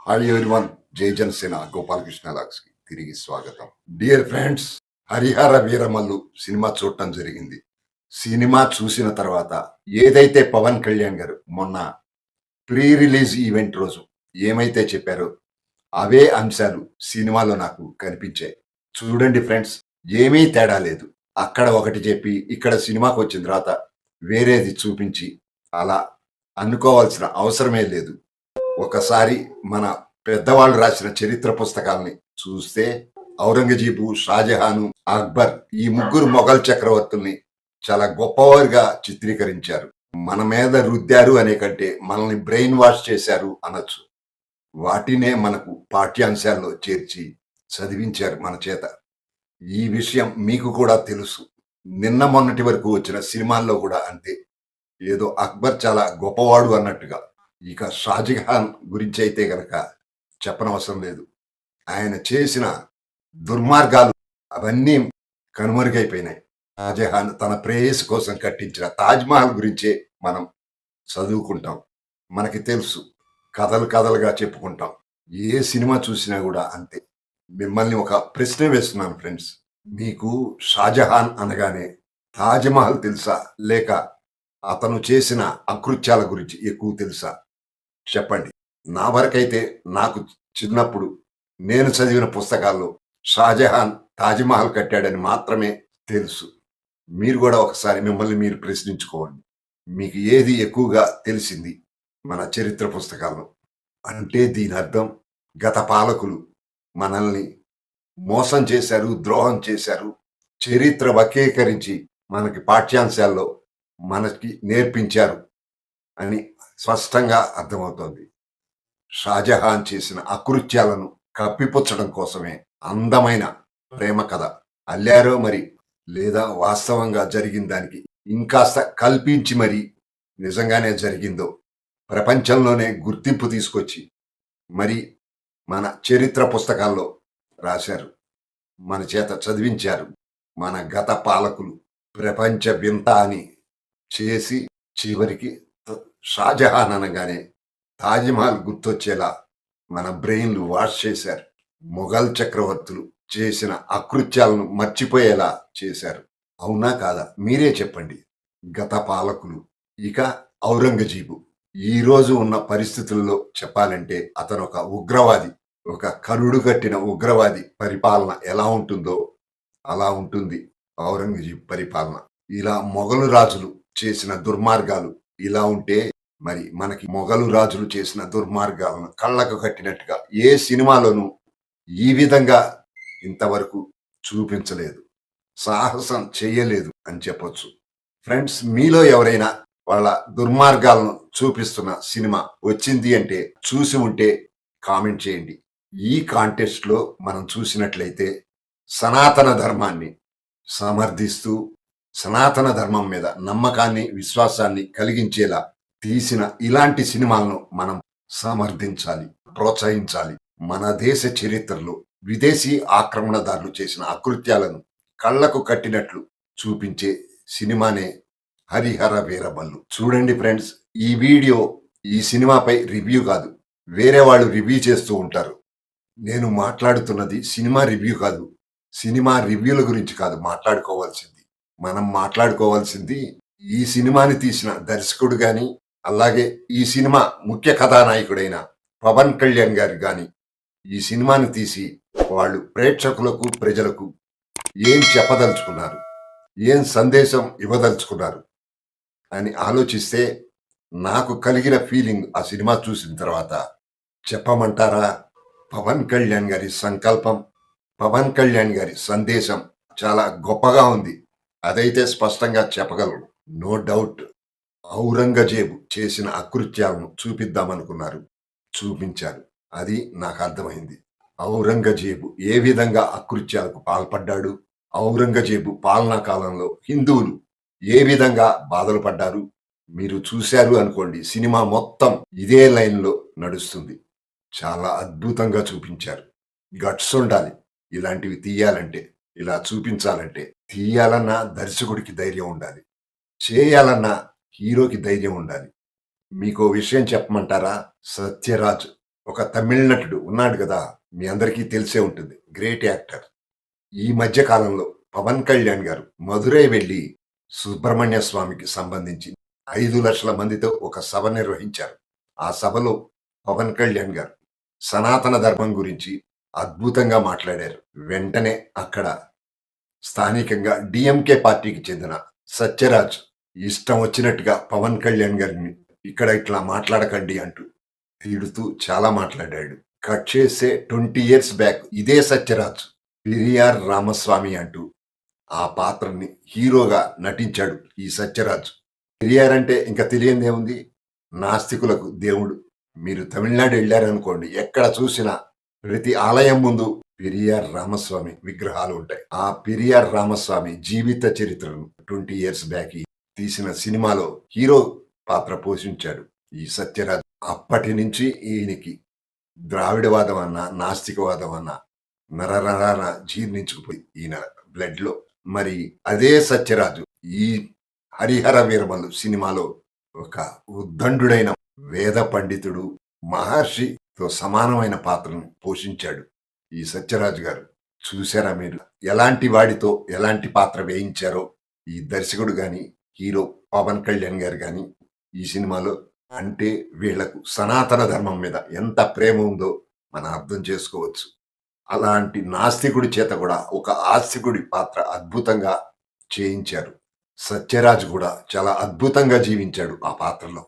Hi everyone, జై జనసేన గోపాలకృష్ణ లాగ్స్కి తిరిగి స్వాగతం. Dear friends, Harihara Veeramallu cinema చూడటం జరిగింది. సినిమా చూసిన తర్వాత ఏదైతే పవన్ కళ్యాణ్ గారు మొన్న ప్రీ రిలీజ్ ఈవెంట్ రోజు ఏమైతే చెప్పారో అవే అంశాలు సినిమాలో నాకు కనిపించాయి. చూడండి ఫ్రెండ్స్, ఏమీ తేడా లేదు. అక్కడ ఒకటి చెప్పి ఇక్కడ సినిమాకి వచ్చిన తర్వాత వేరేది చూపించి అలా అనుకోవాల్సిన అవసరమే లేదు. ఒకసారి మన పెద్దవాళ్ళు రాసిన చరిత్ర పుస్తకాలని చూస్తే ఔరంగజేబు, షాజహాను, అక్బర్ ఈ ముగ్గురు మొఘల్ చక్రవర్తుల్ని చాలా గొప్పవారుగా చిత్రీకరించారు. మన మీద రుద్దారు అనే కంటే మనల్ని బ్రెయిన్ వాష్ చేశారు అనొచ్చు. వాటినే మనకు పాఠ్యాంశాల్లో చేర్చి చదివించారు మన చేత. ఈ విషయం మీకు కూడా తెలుసు. నిన్న మొన్నటి వరకు వచ్చిన సినిమాల్లో కూడా అంతే. ఏదో అక్బర్ చాలా గొప్పవాడు అన్నట్టుగా. ఇక షాజహాన్ గురించి అయితే గనక చెప్పనవసరం లేదు. ఆయన చేసిన దుర్మార్గాలు అవన్నీ కనుమరుగైపోయినాయి. షాజహాన్ తన ప్రేయసి కోసం కట్టించిన తాజ్మహల్ గురించే మనం చదువుకుంటాం. మనకి తెలుసు, కథలు కథలుగా చెప్పుకుంటాం. ఏ సినిమా చూసినా కూడా అంతే. మిమ్మల్ని ఒక ప్రశ్న వేస్తున్నాను ఫ్రెండ్స్. మీకు షాజహాన్ అనగానే తాజ్మహల్ తెలుసా, లేక అతను చేసిన అకృత్యాల గురించి ఎక్కువ తెలుసా? చెప్పండి. నా వరకైతే నాకు చిన్నప్పుడు నేను చదివిన పుస్తకాల్లో షాజహాన్ తాజ్మహల్ కట్టాడని మాత్రమే తెలుసు. మీరు కూడా ఒకసారి మిమ్మల్ని మీరు ప్రశ్నించుకోండి. మీకు ఏది ఎక్కువగా తెలిసింది మన చరిత్ర పుస్తకాల్లో? అంటే దీని అర్థం గత పాలకులు మనల్ని మోసం చేశారు, ద్రోహం చేశారు. చరిత్ర వక్రీకరించి మనకి పాఠ్యాంశాల్లో మనకి నేర్పించారు అని స్పష్టంగా అర్థమవుతోంది. షాజహాన్ చేసిన అకృత్యాలను కప్పిపుచ్చడం కోసమే అందమైన ప్రేమ కథ అల్లారో మరి, లేదా వాస్తవంగా జరిగిన దానికి ఇంకాస్త కల్పించి మరి నిజంగానే జరిగిందో ప్రపంచంలోనే గుర్తింపు తీసుకొచ్చి మరి మన చరిత్ర పుస్తకాల్లో రాశారు, మన చేత చదివించారు. మన గత పాలకులు ప్రపంచ వింత అని చేసి చివరికి షాజహాన్ అనగానే తాజ్మహల్ గుర్తొచ్చేలా మన బ్రెయిన్లు వాష్ చేశారు. మొఘల్ చక్రవర్తులు చేసిన అకృత్యాలను మర్చిపోయేలా చేశారు. అవునా కాదా? మీరే చెప్పండి. గత పాలకులు. ఇక ఔరంగజేబు ఈ రోజు ఉన్న పరిస్థితుల్లో చెప్పాలంటే అతను ఒక ఉగ్రవాది, ఒక కరుడు కట్టిన ఉగ్రవాది. పరిపాలన ఎలా ఉంటుందో అలా ఉంటుంది ఔరంగజేబు పరిపాలన. ఇలా మొఘలు రాజులు చేసిన దుర్మార్గాలు ఇలా ఉంటే మరి మనకి మొఘలు రాజులు చేసిన దుర్మార్గాలను కళ్ళకు కట్టినట్టుగా ఏ సినిమాలోనూ ఈ విధంగా ఇంతవరకు చూపించలేదు, సాహసం చేయలేదు అని చెప్పొచ్చు. ఫ్రెండ్స్, మీలో ఎవరైనా వాళ్ళ దుర్మార్గాలను చూపిస్తున్న సినిమా వచ్చింది అంటే, చూసి ఉంటే కామెంట్ చేయండి. ఈ కాంటెస్ట్ లో మనం చూసినట్లయితే సనాతన ధర్మాన్ని సమర్థిస్తూ సనాతన ధర్మం మీద నమ్మకాన్ని, విశ్వాసాన్ని కలిగించేలా తీసిన ఇలాంటి సినిమాలను మనం సమర్థించాలి, ప్రోత్సహించాలి. మన దేశ చరిత్రలో విదేశీ ఆక్రమణదారులు చేసిన అకృత్యాలను కళ్లకు కట్టినట్లు చూపించే సినిమానే హరిహర వీరమల్లు. చూడండి ఫ్రెండ్స్, ఈ వీడియో ఈ సినిమాపై రివ్యూ కాదు. వేరే వాళ్ళు రివ్యూ చేస్తూ ఉంటారు. నేను మాట్లాడుతున్నది సినిమా రివ్యూ కాదు. సినిమా రివ్యూల గురించి కాదు మాట్లాడుకోవాల్సింది. మనం మాట్లాడుకోవాల్సింది ఈ సినిమాని తీసిన దర్శకుడు గాని, అలాగే ఈ సినిమా ముఖ్య కథానాయకుడైన పవన్ కళ్యాణ్ గారు గాని ఈ సినిమాని తీసి వాళ్ళు ప్రేక్షకులకు, ప్రజలకు ఏం చెప్పదలుచుకున్నారు, ఏం సందేశం ఇవ్వదలుచుకున్నారు అని ఆలోచిస్తే నాకు కలిగిన ఫీలింగ్ ఆ సినిమా చూసిన తర్వాత చెప్పమంటారా? పవన్ కళ్యాణ్ గారి సంకల్పం, పవన్ కళ్యాణ్ గారి సందేశం చాలా గొప్పగా ఉంది. అదైతే స్పష్టంగా చెప్పగలను. No doubt. ఔరంగజేబు చేసిన అకృత్యాలను చూపిద్దామనుకున్నారు, చూపించారు. అది నాకు అర్థమైంది. ఔరంగజేబు ఏ విధంగా అకృత్యాలకు పాల్పడ్డాడు, ఔరంగజేబు పాలనా కాలంలో హిందువులు ఏ విధంగా బాధలు పడ్డారు మీరు చూశారు అనుకోండి. సినిమా మొత్తం ఇదే లైన్లో నడుస్తుంది. చాలా అద్భుతంగా చూపించారు. గట్స్ ఉండాలి ఇలాంటివి తీయాలంటే, ఇలా చూపించాలంటే. తీయాలన్నా దర్శకుడికి ధైర్యం ఉండాలి, చేయాలన్నా హీరోకి ధైర్యం ఉండాలి. మీకో విషయం చెప్పమంటారా? సత్యరాజ్ ఒక తమిళ నటుడు ఉన్నాడు కదా! మీ అందరికీ తెలిసే ఉంటుంది. Great actor. ఈ మధ్య కాలంలో పవన్ కళ్యాణ్ గారు మదురై వెళ్లి సుబ్రహ్మణ్య స్వామికి సంబంధించి 5,00,000 మందితో ఒక సభ నిర్వహించారు. ఆ సభలో పవన్ కళ్యాణ్ గారు సనాతన ధర్మం గురించి అద్భుతంగా మాట్లాడారు. వెంటనే అక్కడ స్థానికంగా డీఎంకే పార్టీకి చెందిన సత్యరాజ్ ఇష్టం వచ్చినట్టుగా పవన్ కళ్యాణ్ గారిని ఇక్కడ ఇట్లా మాట్లాడకండి అంటూ తిడుతూ చాలా మాట్లాడాడు. కట్ చేసే 20 ఇయర్స్ బ్యాక్ ఇదే సత్యరాజ్ పెరియార్ రామస్వామి అంటూ ఆ పాత్రని హీరోగా నటించాడు ఈ సత్యరాజ్. పెరియార్ అంటే ఇంకా తెలియందేముంది, నాస్తికులకు దేవుడు. మీరు తమిళనాడు వెళ్ళారనుకోండి, ఎక్కడ చూసినా ప్రతి ఆలయం ముందు పెరియార్ రామస్వామి విగ్రహాలు ఉంటాయి. ఆ పెరియార్ రామస్వామి జీవిత చరిత్రను 20 ఇయర్స్ బ్యాక్ తీసిన సినిమాలో హీరో పాత్ర పోషించాడు ఈ సత్యరాజ్. అప్పటి నుంచి ఈయనకి ద్రావిడవాదం అన్నా నాస్తికవాదం అన్నా నరనరాన జీర్ణించుకుపోయి ఈయన బ్లడ్ లో. మరి అదే సత్యరాజు ఈ హరిహర వీరమల్లు సినిమాలో ఒక ఉద్దండుడైన వేద పండితుడు, మహర్షితో సమానమైన పాత్రను పోషించాడు ఈ సత్యరాజు గారు. చూసారా మీరు ఎలాంటి వాడితో ఎలాంటి పాత్ర వేయించారో ఈ దర్శకుడు గాని హీరో పవన్ కళ్యాణ్ గారు గాని ఈ సినిమాలో. అంటే వీళ్లకు సనాతన ధర్మం మీద ఎంత ప్రేమ ఉందో మనం అర్థం చేసుకోవచ్చు. అలాంటి నాస్తికుడి చేత కూడా ఒక ఆస్తికుడి పాత్ర అద్భుతంగా చేయించారు. సత్యరాజ్ కూడా చాలా అద్భుతంగా జీవించాడు ఆ పాత్రలో.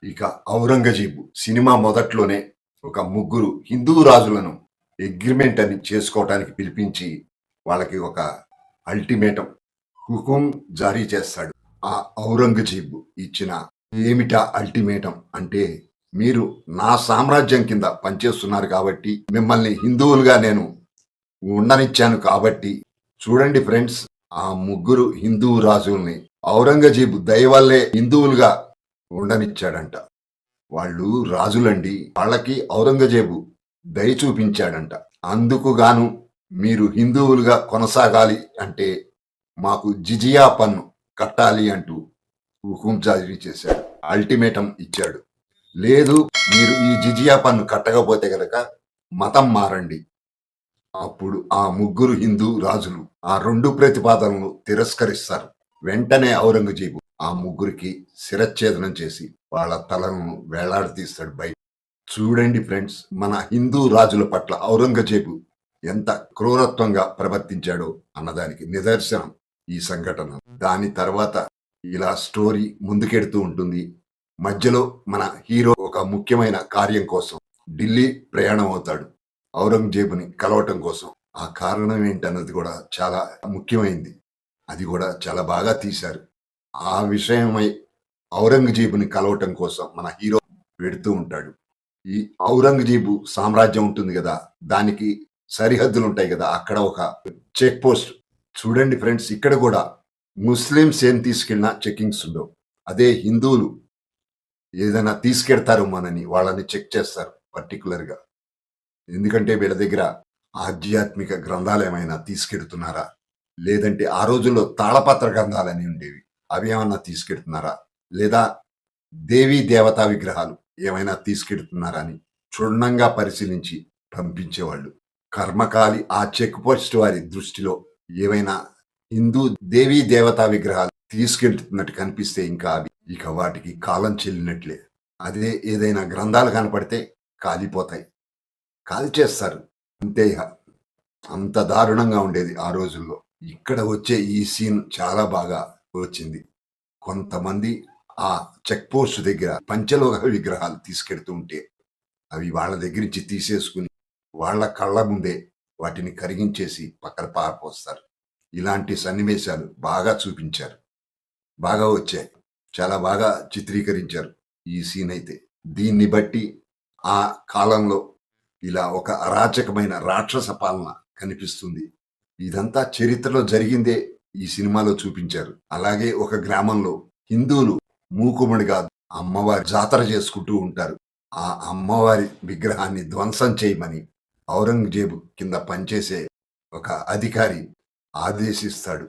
ఇక ఔరంగజేబు సినిమా మొదట్లోనే ఒక ముగ్గురు హిందూ రాజులను అగ్రిమెంట్ అని చేసుకోవటానికి పిలిపించి వాళ్ళకి ఒక అల్టిమేటం హుకుం జారీ చేస్తాడు. ఆ ఔరంగజేబు ఇచ్చిన ఏమిటా అల్టిమేటం అంటే, మీరు నా సామ్రాజ్యం కింద పనిచేస్తున్నారు కాబట్టి, మిమ్మల్ని హిందువులుగా నేను ఉండనిచ్చాను కాబట్టి. చూడండి ఫ్రెండ్స్, ఆ ముగ్గురు హిందూ రాజుల్ని ఔరంగజేబు దయ వల్లే హిందువులుగా ఉండనిచ్చాడంట. వాళ్ళు రాజులండి, వాళ్ళకి ఔరంగజేబు దయ చూపించాడంట. అందుకు గాను మీరు హిందువులుగా కొనసాగాలి అంటే మాకు జిజియా పన్ను కట్టాలి అంటూ హుకుం జారీ చేశాడు, అల్టిమేటం ఇచ్చాడు. లేదు, మీరు ఈ జిజియా పన్ను కట్టకపోతే గనక మతం మారండి. అప్పుడు ఆ ముగ్గురు హిందూ రాజులు ఆ 2 ప్రతిపాదనలు తిరస్కరిస్తారు. వెంటనే ఔరంగజేబు ఆ ముగ్గురికి శిరచ్ఛేదనం చేసి వాళ్ళ తలను వేలాడదీస్తాడు బయట. చూడండి ఫ్రెండ్స్, మన హిందూ రాజుల పట్ల ఔరంగజేబు ఎంత క్రూరత్వంగా ప్రవర్తించాడో అన్నదానికి నిదర్శనం ఈ సంఘటన. దాని తర్వాత ఇలా స్టోరీ ముందుకెడుతూ ఉంటుంది. మధ్యలో మన హీరో ఒక ముఖ్యమైన కార్యం కోసం ఢిల్లీ ప్రయాణం అవుతాడు ఔరంగజేబుని కలవటం కోసం. ఆ కారణం ఏంటన్నది కూడా చాలా ముఖ్యమైంది. అది కూడా చాలా బాగా తీశారు. ఆ విషయమై ఔరంగజేబుని కలవటం కోసం మన హీరో వెడుతూ ఉంటాడు. ఈ ఔరంగజేబు సామ్రాజ్యం ఉంటుంది కదా, దానికి సరిహద్దులు ఉంటాయి కదా, అక్కడ ఒక చెక్ పోస్ట్. చూడండి ఫ్రెండ్స్, ఇక్కడ కూడా ముస్లిమ్స్ ఏం తీసుకెళ్ళినా చెకింగ్స్ ఉండవు. అదే హిందువులు ఏదైనా తీసుకెడతారు మనని, వాళ్ళని చెక్ చేస్తారు పర్టికులర్ గా. ఎందుకంటే వీళ్ళ దగ్గర ఆధ్యాత్మిక గ్రంథాలు ఏమైనా తీసుకెడుతున్నారా, లేదంటే ఆ రోజుల్లో తాళపత్ర గ్రంథాలని ఉండేవి, అవి ఏమన్నా తీసుకెడుతున్నారా, లేదా దేవీ దేవతా విగ్రహాలు ఏమైనా తీసుకెడుతున్నారా అని క్షుణ్ణంగా పరిశీలించి పంపించేవాళ్ళు. కర్మకాలి ఆ చెక్ పోస్ట్ వారి దృష్టిలో ఏవైనా హిందూ దేవీ దేవతా విగ్రహాలు తీసుకెళ్తున్నట్టు కనిపిస్తే ఇంకా అవి ఇక వాటికి కాలం చెల్లినట్లే. అదే ఏదైనా గ్రంథాలు కనపడితే కాలిపోతాయి, కాల్చేస్తారు. అంతే ఇక. అంత దారుణంగా ఉండేది ఆ రోజుల్లో. ఇక్కడ వచ్చే ఈ సీన్ చాలా బాగా వచ్చింది. కొంతమంది ఆ చెక్ పోస్ట్ దగ్గర పంచలోహ విగ్రహాలు తీసుకెడుతూ ఉంటే అవి వాళ్ళ దగ్గర నుంచి తీసేసుకుని వాళ్ళ కళ్ళ ముందే వాటిని కరిగించేసి పక్కన పారపోస్తారు. ఇలాంటి సన్నివేశాలు బాగా చూపించారు, బాగా వచ్చాయి, చాలా బాగా చిత్రీకరించారు ఈ సీన్ అయితే. దీన్ని బట్టి ఆ కాలంలో ఇలా ఒక అరాచకమైన రాక్షస పాలన కనిపిస్తుంది. ఇదంతా చరిత్రలో జరిగిందే ఈ సినిమాలో చూపించారు. అలాగే ఒక గ్రామంలో హిందువులు మూకుమ్మడిగా అమ్మవారి జాతర చేసుకుంటూ ఉంటారు. ఆ అమ్మవారి విగ్రహాన్ని ధ్వంసం చేయమని ఔరంగజేబు కింద పనిచేసే ఒక అధికారి ఆదేశిస్తాడు.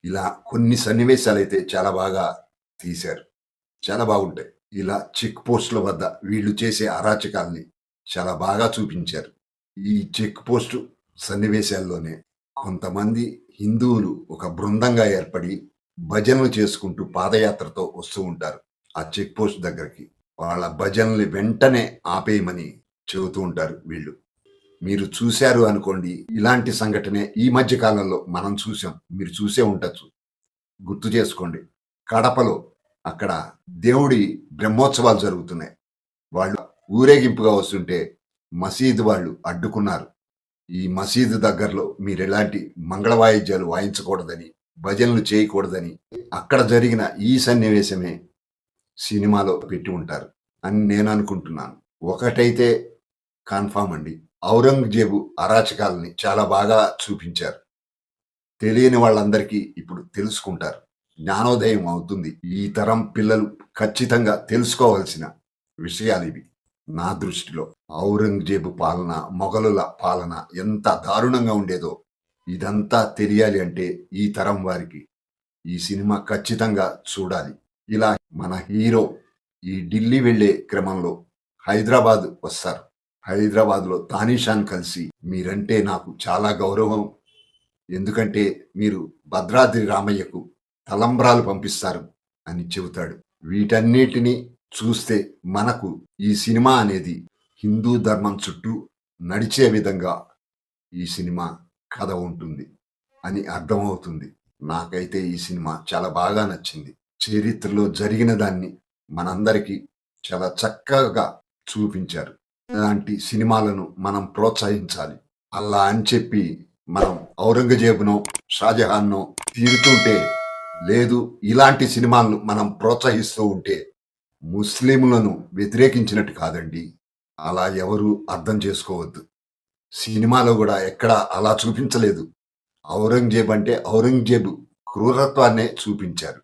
ఇలా కొన్ని సన్నివేశాలు అయితే చాలా బాగా తీశారు, చాలా బాగుంటాయి. ఇలా చెక్ పోస్టుల వద్ద వీళ్ళు చేసే అరాచకాల్ని చాలా బాగా చూపించారు. ఈ చెక్ పోస్ట్ సన్నివేశాల్లోనే కొంతమంది హిందువులు ఒక బృందంగా ఏర్పడి భజనలు చేసుకుంటూ పాదయాత్రతో వస్తూ ఉంటారు ఆ చెక్ పోస్ట్ దగ్గరికి. వాళ్ళ భజనల్ని వెంటనే ఆపేయమని చెబుతూ ఉంటారు వీళ్ళు. మీరు చూశారు అనుకోండి, ఇలాంటి సంఘటనే ఈ మధ్య కాలంలో మనం చూసాం. మీరు చూసే ఉండొచ్చు, గుర్తు చేసుకోండి. కడపలో అక్కడ దేవుడి బ్రహ్మోత్సవాలు జరుగుతున్నాయి. వాళ్ళు ఊరేగింపుగా వస్తుంటే మసీదు వాళ్ళు అడ్డుకున్నారు. ఈ మసీదు దగ్గరలో మీరు ఎలాంటి మంగళ వాయిద్యాలు వాయించకూడదని, భజనలు చేయకూడదని. అక్కడ జరిగిన ఈ సన్నివేశమే సినిమాలో పెట్టి ఉంటారు అని నేను అనుకుంటున్నాను. ఒకటైతే కన్ఫామ్ అండి, ఔరంగజేబు అరాచకాలని చాలా బాగా చూపించారు. తెలియని వాళ్ళందరికీ ఇప్పుడు తెలుసుకుంటారు, జ్ఞానోదయం అవుతుంది. ఈ తరం పిల్లలు ఖచ్చితంగా తెలుసుకోవాల్సిన విషయాలు ఇవి. నా దృష్టిలో ఔరంగజేబు పాలన, మొఘలుల పాలన ఎంత దారుణంగా ఉండేదో ఇదంతా తెలియాలి అంటే ఈ తరం వారికి ఈ సినిమా ఖచ్చితంగా చూడాలి. ఇలా మన హీరో ఈ ఢిల్లీ వెళ్ళే క్రమంలో హైదరాబాద్ వస్తారు. హైదరాబాద్లో తానీషాన్ కలిసి, మీరంటే నాకు చాలా గౌరవం, ఎందుకంటే మీరు భద్రాద్రి రామయ్యకు తలంబ్రాలు పంపిస్తారు అని చెబుతాడు. వీటన్నిటినీ చూస్తే మనకు ఈ సినిమా అనేది హిందూ ధర్మం చుట్టూ నడిచే విధంగా ఈ సినిమా కథ ఉంటుంది అని అర్థమవుతుంది. నాకైతే ఈ సినిమా చాలా బాగా నచ్చింది. చరిత్రలో జరిగిన దాన్ని మనందరికీ చాలా చక్కగా చూపించారు. ఇలాంటి సినిమాలను మనం ప్రోత్సహించాలి. అలా అని చెప్పి మనం ఔరంగజేబునో షాజహాన్నో తీరుతుంటే, లేదు ఇలాంటి సినిమాలను మనం ప్రోత్సహిస్తూ ఉంటే ముస్లింలను వ్యతిరేకించినట్టు కాదండి. అలా ఎవరు అర్థం చేసుకోవద్దు. సినిమాలో కూడా ఎక్కడా అలా చూపించలేదు. ఔరంగజేబు అంటే ఔరంగజేబు క్రూరత్వాన్నే చూపించారు.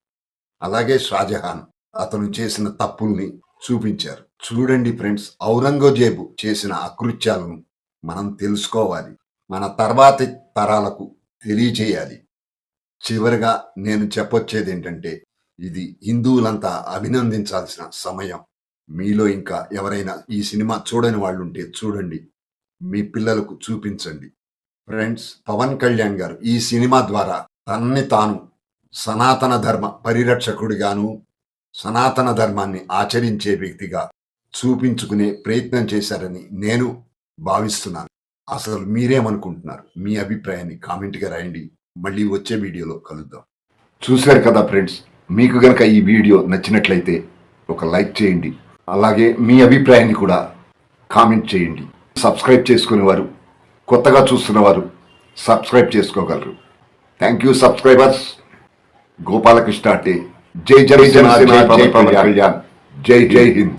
అలాగే షాజహాన్ అతను చేసిన తప్పుల్ని చూపించారు. చూడండి ఫ్రెండ్స్, ఔరంగజేబు చేసిన అకృత్యాలను మనం తెలుసుకోవాలి, మన తర్వాతి తరాలకు తెలియజేయాలి. చివరిగా నేను చెప్పొచ్చేది ఏంటంటే, ఇది హిందువులంతా అభినందించాల్సిన సమయం. మీలో ఇంకా ఎవరైనా ఈ సినిమా చూడని వాళ్ళు ఉంటే చూడండి, మీ పిల్లలకు చూపించండి. ఫ్రెండ్స్, పవన్ కళ్యాణ్ గారు ఈ సినిమా ద్వారా తనని తాను సనాతన ధర్మ పరిరక్షకుడిగాను, సనాతన ధర్మాన్ని ఆచరించే వ్యక్తిగా చూపించుకునే ప్రయత్నం చేశారని నేను భావిస్తున్నాను. అసలు మీరేమనుకుంటున్నారు? మీ అభిప్రాయాన్ని కామెంట్గా రాయండి. మళ్ళీ వచ్చే వీడియోలో కలుద్దాం. చూశారు కదా ఫ్రెండ్స్, మీకు గనక ఈ వీడియో నచ్చినట్లయితే ఒక లైక్ చేయండి. అలాగే మీ అభిప్రాయాన్ని కూడా కామెంట్ చేయండి. సబ్స్క్రైబ్ చేసుకునేవారు, కొత్తగా చూస్తున్నవారు సబ్స్క్రైబ్ చేసుకోగలరు. Thank you subscribers. గోపాలకృష్ణ అంటే జై జనసేన, జై పవన్ కళ్యాణ్, జై హింద్.